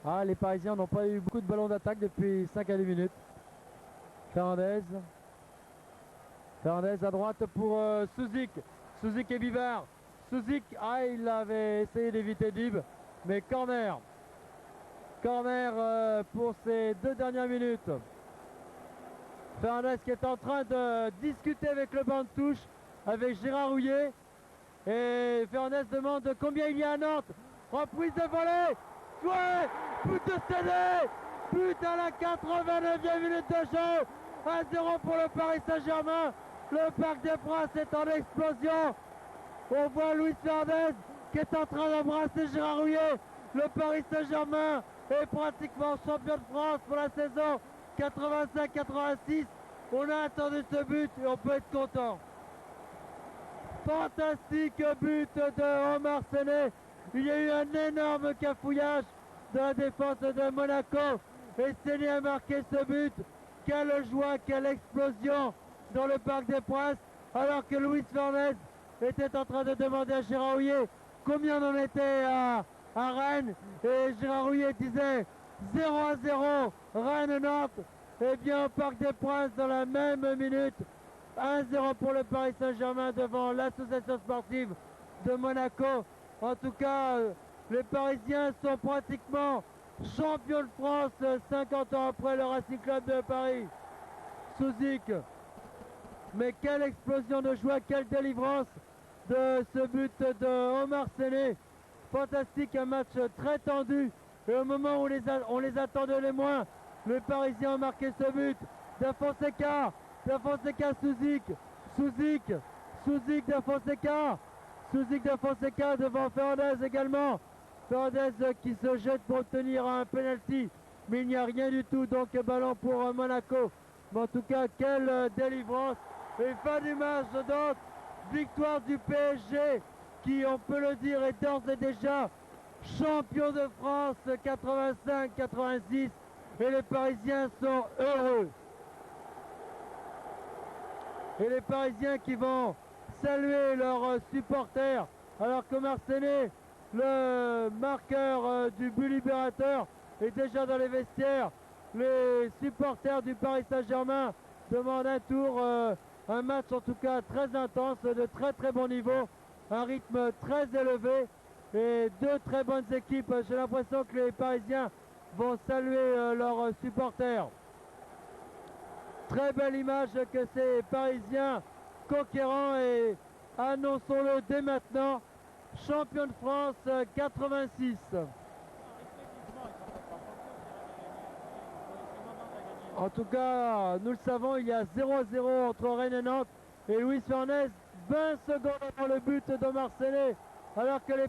Ah, les Parisiens n'ont pas eu beaucoup de ballons d'attaque depuis 5 à 10 minutes. Fernandez. Fernandez à droite pour Souzik. Souzik et Bivard. Souzik, il avait essayé d'éviter Dib, mais corner. Corner pour ces 2 dernières minutes. Fernandez qui est en train de discuter avec le banc de touche, avec Gérard Rouillet. Et Fernandez demande combien il y a à Nantes. Reprise de volée. Ouais, but de Séné. But à la 89e minute de jeu. 1-0 pour le Paris Saint-Germain. Le Parc des Princes est en explosion. On voit Luis Fernandez qui est en train d'embrasser Gérard Rouillet. Le Paris Saint-Germain est pratiquement champion de France pour la saison 85-86. On a attendu ce but et on peut être content. Fantastique but de Omar Séné. Il y a eu un énorme cafouillage de la défense de Monaco. Et Séné a marqué ce but. Quelle joie, quelle explosion dans le Parc des Princes. Alors que Luis Fernandez était en train de demander à Gérard Rouillet combien on en était à Rennes. Et Gérard Rouillet disait 0-0, Rennes-Nantes. Et bien au Parc des Princes dans la même minute. 1-0 pour le Paris Saint-Germain devant l'association sportive de Monaco. En tout cas, les Parisiens sont pratiquement champions de France 50 ans après le Racing Club de Paris. Souzik. Mais quelle explosion de joie, quelle délivrance de ce but de Omar Séné. Fantastique, un match très tendu. Et au moment où on les attendait les moins, les Parisiens ont marqué ce but. Da Fonseca Souzik. Souzik Da Fonseca devant Fernandez également. Fernandez qui se jette pour obtenir un penalty. Mais il n'y a rien du tout, donc ballon pour Monaco. Mais en tout cas, quelle délivrance. Et fin du match donc, victoire du PSG qui, on peut le dire, est d'ores et déjà champion de France 85-86. Et les Parisiens sont heureux. Et les Parisiens qui vont saluer leurs supporters, alors que Marseillais, le marqueur du but libérateur, est déjà dans les vestiaires. Les supporters du Paris Saint-Germain demandent un tour, un match en tout cas très intense, de très très bon niveau, un rythme très élevé et 2 très bonnes équipes. J'ai l'impression que les Parisiens vont saluer leurs supporters. Très belle image que ces Parisiens conquérants et annonçons-le dès maintenant, champion de France 86. En tout cas, nous le savons, il y a 0-0 entre Rennes et Nantes et Luis Fernandez 20 secondes avant le but de Marseillais, alors que les